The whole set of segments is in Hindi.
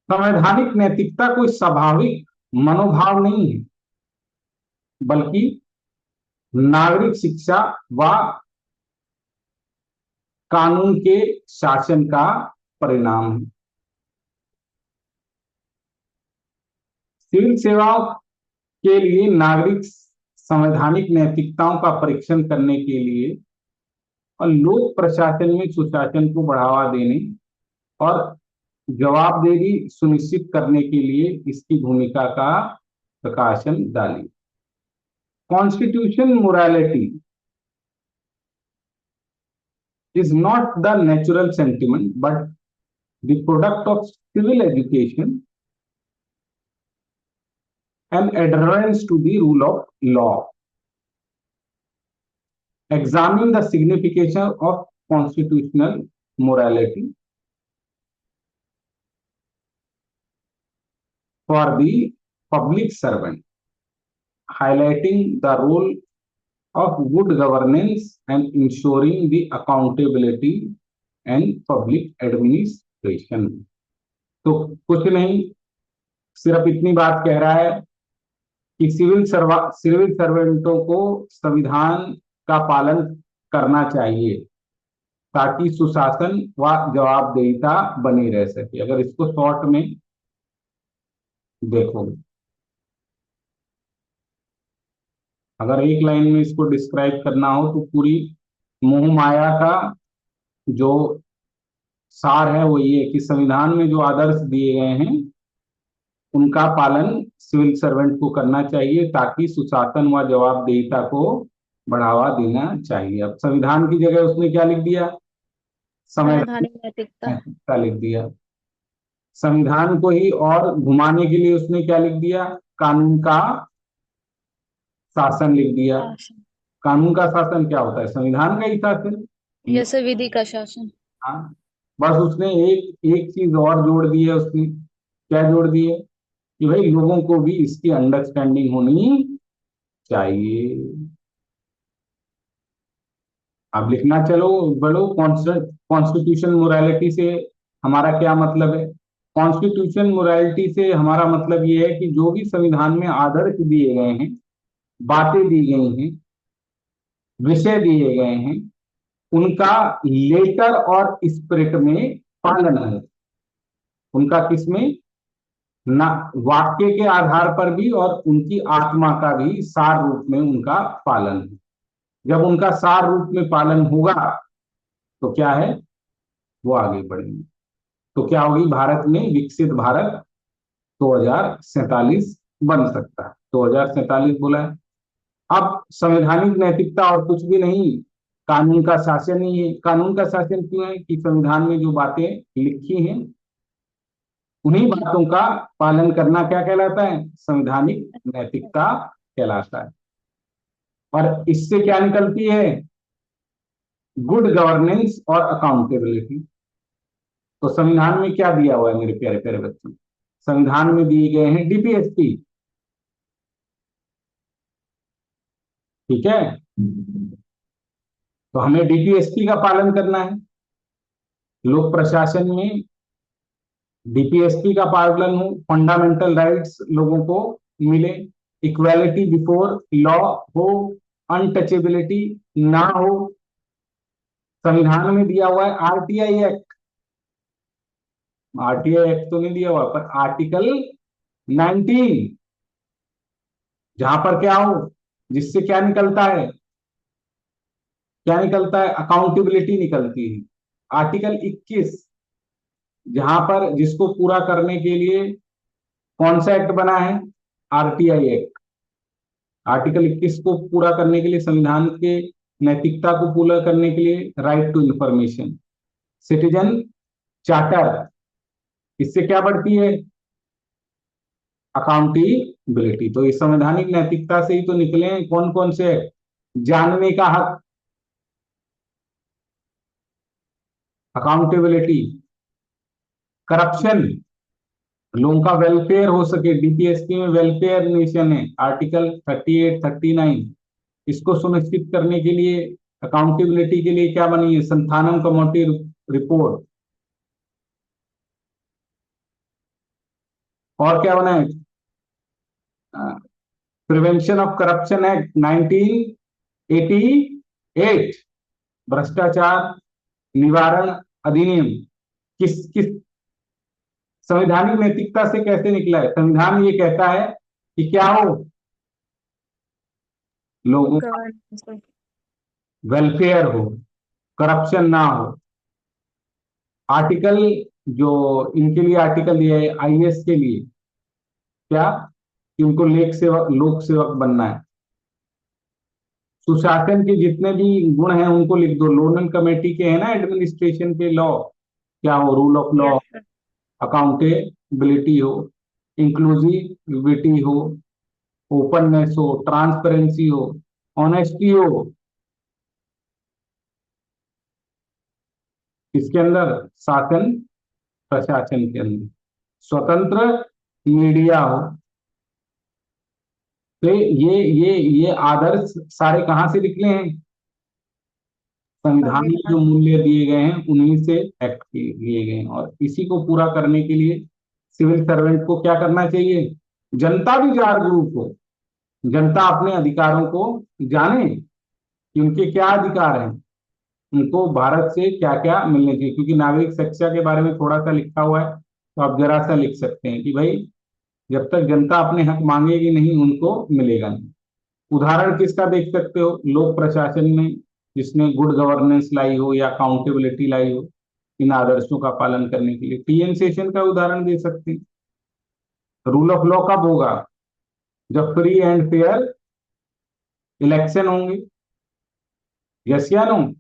संवैधानिक नैतिकता कोई स्वाभाविक मनोभाव नहीं है, बल्कि नागरिक शिक्षा व कानून के शासन का परिणाम है। सिविल सेवाओं के लिए नागरिक संवैधानिक नैतिकताओं का परीक्षण करने के लिए और लोक प्रशासन में सुशासन को बढ़ावा देने और जवाबदेही सुनिश्चित करने के लिए इसकी भूमिका का प्रकाशन डाली। Constitution morality is not the natural sentiment but the product of civil education and adherence to the rule of law. Examine the signification of constitutional morality for the public servant, highlighting the role of good governance and ensuring the accountability and public administration. तो कुछ नहीं, सिर्फ इतनी बात कह रहा है कि सिविल सर्वेंटों को संविधान का पालन करना चाहिए ताकि सुशासन व जवाबदेहिता बनी रह सके। अगर इसको शॉर्ट में देखो, अगर एक लाइन में इसको डिस्क्राइब करना हो तो पूरी मोह माया का जो सार है वो ये कि संविधान में जो आदर्श दिए गए हैं उनका पालन सिविल सर्वेंट को करना चाहिए ताकि सुशासन व जवाबदेहिता को बढ़ावा देना चाहिए। अब संविधान की जगह उसने क्या लिख दिया? संवैधानिक नैतिकता। नैतिकता लिख दिया। संविधान को ही और घुमाने के लिए उसने क्या लिख दिया? कानून का शासन लिख दिया। कानून का शासन क्या होता है? संविधान का ही शासन, जैसे विधि का शासन। हाँ, बस उसने एक एक चीज और जोड़ दी है। उसने क्या जोड़ दी है कि भाई लोगों को भी इसकी अंडरस्टैंडिंग होनी चाहिए। अब लिखना चलो बढ़ो, कॉन्स्टिट्यूशन मोरालिटी से हमारा क्या मतलब है? कॉन्स्टिट्यूशन मोरालिटी से हमारा मतलब ये है कि जो भी संविधान में आदर्श दिए गए हैं, बातें दी गई हैं, विषय दिए गए हैं, उनका लेटर और स्पिरिट में पालन है। उनका किसमें? ना वाक्य के आधार पर भी और उनकी आत्मा का भी सार रूप में उनका पालन है। जब उनका सार रूप में पालन होगा तो क्या है? वो आगे बढ़ेंगे। तो क्या होगी? भारत में विकसित भारत 2047 बन सकता है। 2047 बोला है। अब संवैधानिक नैतिकता और कुछ भी नहीं, कानून का शासन ही है। कानून का शासन क्यों है? कि संविधान में जो बातें लिखी हैं उन्हीं बातों का पालन करना क्या कहलाता है? संवैधानिक नैतिकता कहलाता है। और इससे क्या निकलती है? गुड गवर्नेंस और अकाउंटेबिलिटी। तो संविधान में क्या दिया हुआ है मेरे प्यारे प्यारे बच्चों? संविधान में दिए गए हैं डीपीएसपी, ठीक है? तो हमें डीपीएसपी का पालन करना है। लोक प्रशासन में डीपीएसपी का पालन हो, फंडामेंटल राइट्स लोगों को मिले, इक्वालिटी बिफोर लॉ हो, अनटचेबिलिटी ना हो। संविधान में दिया हुआ है आरटीआई एक्ट। आरटीआई एक्ट तो नहीं दिया हुआ, पर आर्टिकल 19 जहां पर क्या हो, जिससे क्या निकलता है? क्या निकलता है? अकाउंटेबिलिटी निकलती है। आर्टिकल 21 जहां पर जिसको पूरा करने के लिए कौन सा एक्ट बना है? RTI act. आर्टिकल 21 को पूरा करने के लिए, संविधान के नैतिकता को पूरा करने के लिए, right to information, citizen charter, इससे क्या बढ़ती है? अकाउंटेबिलिटी। तो इस संवैधानिक नैतिकता से ही तो निकले हैं कौन कौन से? जानने का हक, अकाउंटेबिलिटी, करप्शन, लोगों का वेलफेयर हो सके, डीपीएसपी में वेलफेयर नेशन है, आर्टिकल 38 39, इसको सुनिश्चित करने के लिए, अकाउंटेबिलिटी के लिए क्या बनी है? Santhanam committee report. और क्या बना है? प्रिवेंशन ऑफ करप्शन एक्ट 1988, भ्रष्टाचार निवारण अधिनियम। किस किस संवैधानिक नैतिकता से कैसे निकला है? संविधान ये कहता है कि क्या हो, लोगों का गवर्नेंस को। वेलफेयर हो, करप्शन ना हो। आर्टिकल जो इनके लिए आर्टिकल ये है आईएएस के लिए, क्या कि उनको लोक सेवक बनना है। सुशासन के जितने भी गुण हैं उनको लिख दो। लोनल कमेटी के है ना एडमिनिस्ट्रेशन के लॉ, क्या हो, rule of law, yes sir. Accountability हो, इंक्लूसिविटी हो, ओपननेस हो, ट्रांसपेरेंसी हो, ऑनेस्टी हो। इसके अंदर शासन प्रशासन के अंदर स्वतंत्र मीडिया हो। तो ये आदर्श सारे कहाँ से निकले हैं? संविधान में संविधान। जो मूल्य दिए गए हैं उन्हीं से एक्ट लिए गए हैं। और इसी को पूरा करने के लिए सिविल सर्वेंट को क्या करना चाहिए? जनता भी जागरूक हो, जनता अपने अधिकारों को जाने कि उनके क्या अधिकार हैं, उनको भारत से क्या क्या मिलने चाहिए। क्योंकि नागरिक शिक्षा के बारे में थोड़ा सा लिखा हुआ है, तो आप जरा सा लिख सकते हैं कि भाई जब तक जनता अपने हक मांगेगी नहीं उनको मिलेगा नहीं। उदाहरण किसका देख सकते हो? लोक प्रशासन में जिसने गुड गवर्नेंस लाई हो या अकाउंटेबिलिटी लाई हो इन आदर्शों का पालन करने के लिए, टीएन सेशन का उदाहरण दे सकते हैं। रूल ऑफ लॉ कब होगा? जब फ्री एंड फेयर इलेक्शन होंगे। यस या नो?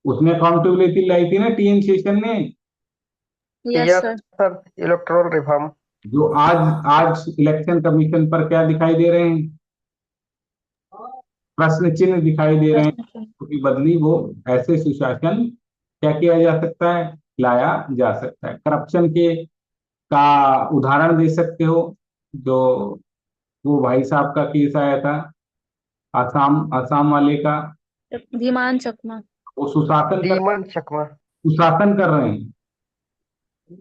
उसने अकाउंटेबिलिटी लाई थी ना टीएन सेशन ने। Yes yes sir. Sir, electoral reform. जो आज आज इलेक्शन कमीशन पर क्या दिखाई दे रहे हैं? प्रश्न चिन्ह दिखाई दे रहे हैं। प्रश्न चिन्ह। क्योंकि बदली वो ऐसे सुशासन क्या किया जा सकता है, लाया जा सकता है। करप्शन के का उदाहरण दे सकते हो, जो वो भाई साहब का केस आया था आसाम आसाम वाले का। धीमान चकमा। वो सुशासन कर धीमन चकमा। सुशासन कर रहे हैं।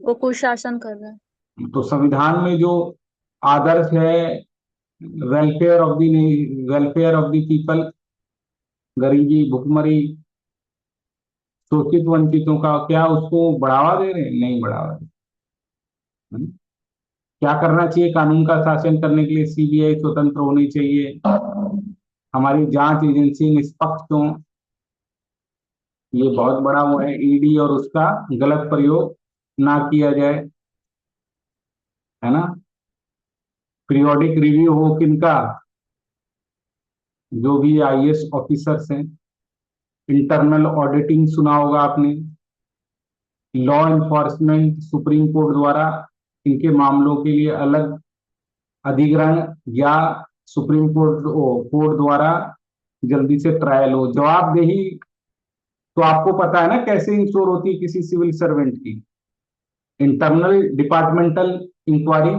वो कुशासन कर रहा है। तो संविधान में जो आदर्श है welfare of the welfare of the people, गरीबी भुखमरी शोषित वंचितों का, क्या उसको बढ़ावा दे रहे हैं? नहीं बढ़ावा दे रहे हैं। क्या करना चाहिए? कानून का शासन करने के लिए सीबीआई स्वतंत्र होनी चाहिए, हमारी जांच एजेंसी निष्पक्ष हो। ये बहुत बड़ा वो है, ईडी और उसका गलत प्रयोग ना किया जाए, है ना। पीरियोडिक रिव्यू हो किनका? जो भी आईएएस ऑफिसर्स हैं। इंटरनल ऑडिटिंग सुना होगा आपने। लॉ इन्फोर्समेंट सुप्रीम कोर्ट द्वारा इनके मामलों के लिए अलग अधिग्रहण, या सुप्रीम कोर्ट कोर्ट द्वारा जल्दी से ट्रायल हो। जवाबदेही तो आपको पता है ना कैसे इंश्योर होती है किसी सिविल सर्वेंट की? इंटरनल डिपार्टमेंटल इंक्वायरी,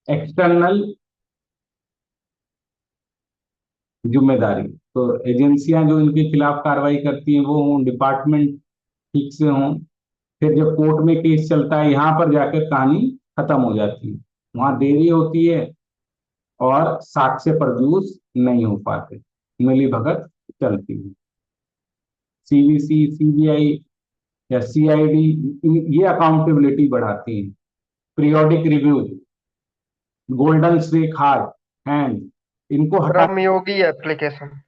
एक्सटर्नल जिम्मेदारी। तो एजेंसियां जो इनके खिलाफ कार्रवाई करती हैं वो हों, डिपार्टमेंट ठीक से हों। फिर जब कोर्ट में केस चलता है यहाँ पर जाकर कहानी खत्म हो जाती है, वहां देरी होती है और साक्ष्य प्रदूष नहीं हो पाते, मिली भगत चलती है। सीबीसी, सीबीआई या सीआईडी ये अकाउंटेबिलिटी बढ़ाती है। Periodic review, golden streak heart hand, इनको हटा। कर्मयोगी एप्लीकेशन।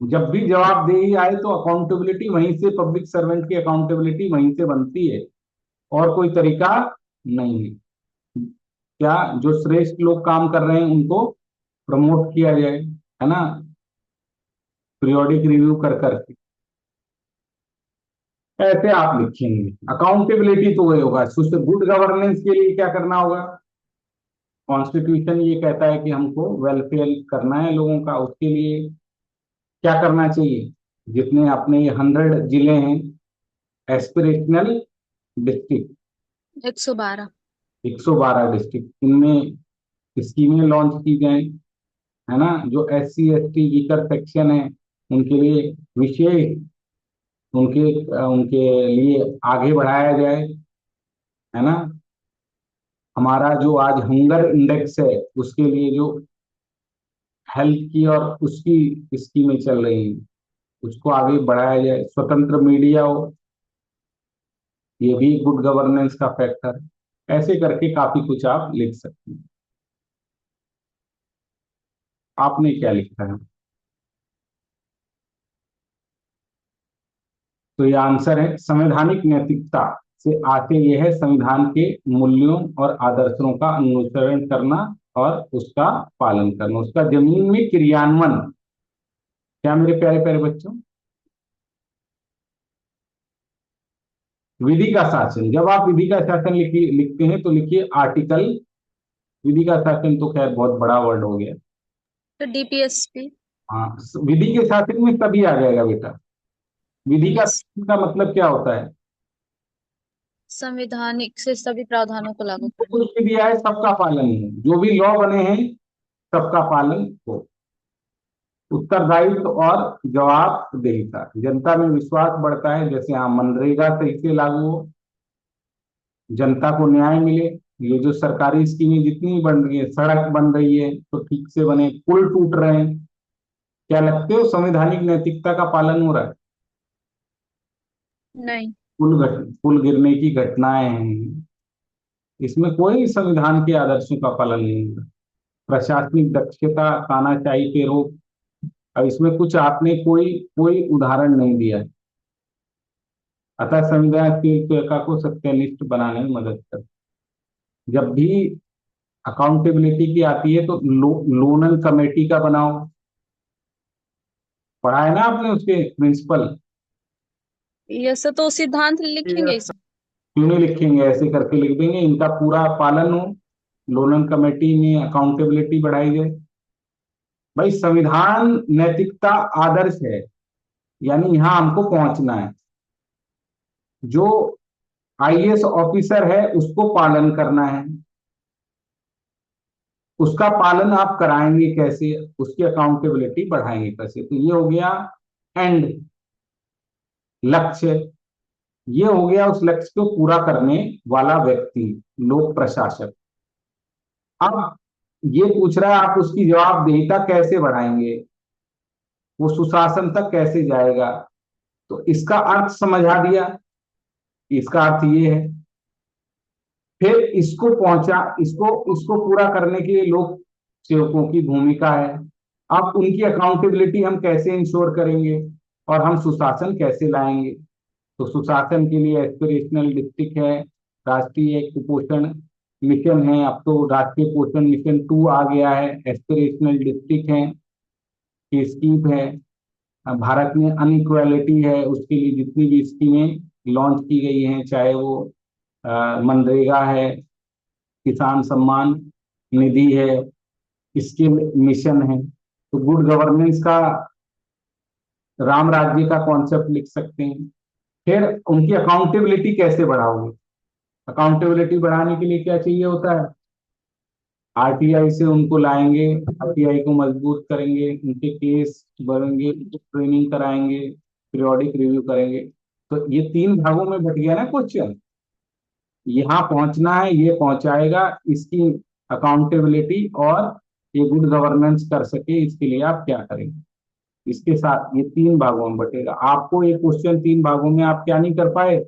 जब भी जवाबदेही आए तो अकाउंटेबिलिटी वहीं से, पब्लिक सर्वेंट की अकाउंटेबिलिटी वहीं से बनती है, और कोई तरीका नहीं है। क्या जो श्रेष्ठ लोग काम कर रहे हैं उनको प्रमोट किया जाए, है ना, पीरियोडिक रिव्यू कर करके। ऐसे आप लिखेंगे। अकाउंटेबिलिटी तो वही होगा। गुड गवर्नेंस के लिए क्या करना होगा? कॉन्स्टिट्यूशन ये कहता है कि हमको वेलफेयर करना है लोगों का, उसके लिए क्या करना चाहिए? जितने अपने ये 100 जिले हैं, एस्पिरेशनल डिस्ट्रिक्ट, 112। 112 डिस्ट्रिक्ट, इनमें स्कीमें लॉन्च की जाए, है ना। जो SC ST वीकर सेक्शन है उनके लिए विशेष, उनके उनके लिए आगे बढ़ाया जाए, है ना। हमारा जो आज हंगर इंडेक्स है उसके लिए जो हेल्थ की और उसकी स्कीमें चल रही हैं उसको आगे बढ़ाया जाए, स्वतंत्र मीडिया हो, ये भी गुड गवर्नेंस का फैक्टर है। ऐसे करके काफी कुछ आप लिख सकते हैं। आपने क्या लिखा है? तो ये आंसर है, संवैधानिक नैतिकता से आके यह है संविधान के मूल्यों और आदर्शों का अनुसरण करना और उसका पालन करना, उसका जमीन में क्रियान्वयन। क्या मेरे प्यारे प्यारे बच्चों? विधि का शासन, जब आप विधि का शासन लिखते हैं तो लिखिए आर्टिकल। विधि का शासन तो खैर बहुत बड़ा वर्ड हो गया। तो डीपीएसपी। हाँ, विधि के शासन में सभी आ जाएगा बेटा। विधि का यस। शासन का मतलब क्या होता है? संवैधानिक से सभी प्रावधानों को लागू जो करना। कुछ भी दिया है सबका पालन हो, जो भी लॉ बने हैं सबका पालन हो। उत्तरदायित्व और जवाबदेहिता, जनता में विश्वास बढ़ता है, जैसे हाँ मनरेगा सही से लागू हो, जनता को न्याय मिले। ये जो सरकारी स्कीमें जितनी बन रही है, सड़क बन रही है तो ठीक से बने, पुल टूट रहे हैं, क्या लगते हो संवैधानिक नैतिकता का पालन हो रहा है? नहीं। पुल गिरने की घटनाएं हैं, इसमें कोई संविधान के आदर्शों का पालन नहीं हो रहा। प्रशासनिक दक्षता, तानाशाही पे रोक, अब इसमें कुछ आपने कोई कोई उदाहरण नहीं दिया है। अतः संविधान की को सत्यनिष्ठ बनाने में मदद कर। जब भी अकाउंटेबिलिटी की आती है तो लोनल कमेटी का बनाओ। पढ़ा है ना आपने उसके प्रिंसिपल? यस तो सिद्धांत लिखेंगे Yes. इसमें। क्यों नहीं लिखेंगे? ऐसे करके लिख देंगे, इनका पूरा पालन हो, लोनल कमेटी में अकाउंटेबिलिटी बढ़ाई जाए। भाई संविधान नैतिकता आदर्श है, यानी यहां हमको पहुंचना है। जो आईएएस ऑफिसर है उसको पालन करना है, उसका पालन आप कराएंगे कैसे, उसकी अकाउंटेबिलिटी बढ़ाएंगे कैसे। तो ये हो गया एंड, लक्ष्य। ये हो गया उस लक्ष्य को पूरा करने वाला व्यक्ति, लोक प्रशासक। अब ये पूछ रहा है आप उसकी जवाबदेहिता कैसे बढ़ाएंगे, वो सुशासन तक कैसे जाएगा। तो इसका अर्थ समझा दिया, इसका अर्थ ये है। फिर इसको पहुंचा, इसको इसको पूरा करने के लिए लोक सेवकों की भूमिका है। अब उनकी अकाउंटेबिलिटी हम कैसे इंश्योर करेंगे और हम सुशासन कैसे लाएंगे। तो सुशासन के लिए एस्पिरेशनल डिस्ट्रिक्ट है, राष्ट्रीय कुपोषण मिशन है, अब तो राष्ट्रीय पोषण मिशन 2 आ गया है, एस्पिरेशनल डिस्ट्रिक्ट है की स्कीम है। भारत में अनइक्वालिटी है, उसके लिए जितनी भी स्कीमें लॉन्च की गई हैं, चाहे वो मनरेगा है, किसान सम्मान निधि है, इसके मिशन है। तो गुड गवर्नेंस का, राम राज्य का कॉन्सेप्ट लिख सकते हैं। फिर उनकी अकाउंटेबिलिटी कैसे बढ़ाओगे? अकाउंटेबिलिटी बढ़ाने के लिए क्या चाहिए होता है? आरटीआई से उनको लाएंगे, आरटीआई को मजबूत करेंगे, उनके केस बढ़ेंगे, ट्रेनिंग कराएंगे, पीरियोडिक रिव्यू करेंगे। तो ये 3 भागों में बट गया ना क्वेश्चन। यहाँ पहुंचना है, ये पहुंचाएगा, इसकी अकाउंटेबिलिटी और ये गुड गवर्नेंस कर सके इसके लिए आप क्या करेंगे। इसके साथ ये 3 भागों में बटेगा। आपको ये क्वेश्चन 3 भागों में आप क्या नहीं कर पाए?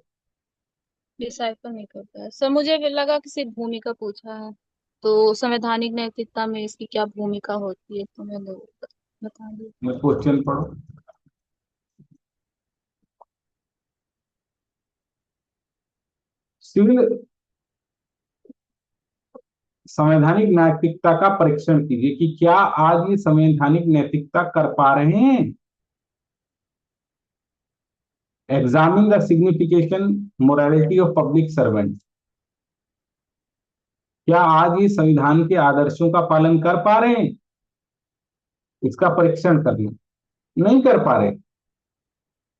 डिसाइफर नहीं करता है सर, मुझे भी लगा कि सिर्फ भूमिका पूछा है। तो संवैधानिक नैतिकता में इसकी क्या भूमिका होती है तो मैंने वो बता दिया। मैं क्वेश्चन पढ़ो। सिविल संवैधानिक नैतिकता का परीक्षण कीजिए कि क्या आज ये संवैधानिक नैतिकता कर पा रहे हैं। Examine the signification morality of public servant. क्या आज ये संविधान के आदर्शों का पालन कर पा रहे हैं? इसका परीक्षण करना। नहीं कर पा रहे,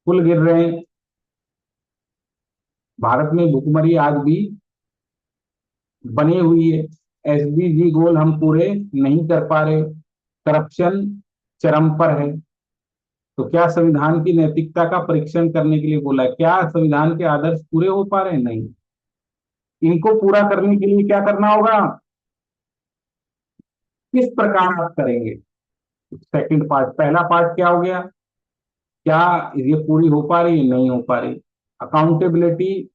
पुल गिर रहे हैं, भारत में भुखमरी आज भी बनी हुई है, एसडीजी गोल हम पूरे नहीं कर पा रहे, करप्शन चरम पर है। तो क्या संविधान की नैतिकता का परीक्षण करने के लिए बोला, क्या संविधान के आदर्श पूरे हो पा रहे हैं? नहीं। इनको पूरा करने के लिए क्या करना होगा, किस प्रकार आप करेंगे। सेकंड पार्ट, पहला पार्ट क्या हो गया, क्या ये पूरी हो पा रही है, नहीं हो पा रही। अकाउंटेबिलिटी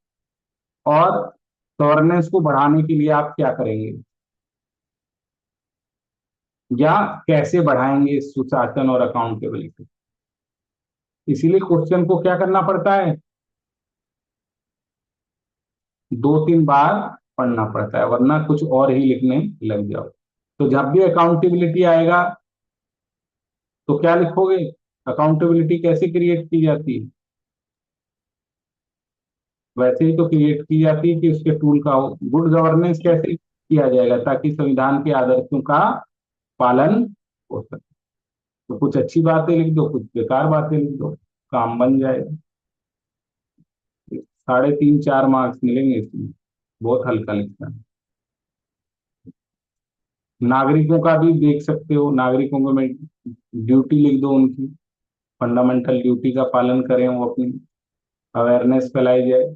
और गवर्नेंस को बढ़ाने के लिए आप क्या करेंगे, या कैसे बढ़ाएंगे सुशासन और अकाउंटेबिलिटी। इसीलिए क्वेश्चन को क्या करना पड़ता है, 2-3 बार पढ़ना पड़ता है, वरना कुछ और ही लिखने लग जाओ। तो जब भी अकाउंटेबिलिटी आएगा तो क्या लिखोगे, अकाउंटेबिलिटी कैसे क्रिएट की जाती है, वैसे ही तो क्रिएट की जाती है कि उसके टूल का हो। गुड गवर्नेंस कैसे किया जाएगा, ताकि संविधान के आदर्शों का पालन हो सके। तो कुछ अच्छी बातें लिख दो, कुछ बेकार बातें लिख दो, काम बन जाएगा। 3.5-4 मार्क्स मिलेंगे इसमें, बहुत हल्का लिखना है। नागरिकों का भी देख सकते हो, नागरिकों को में ड्यूटी लिख दो उनकी, फंडामेंटल ड्यूटी का पालन करें वो, अपनी अवेयरनेस फैलाई जाए।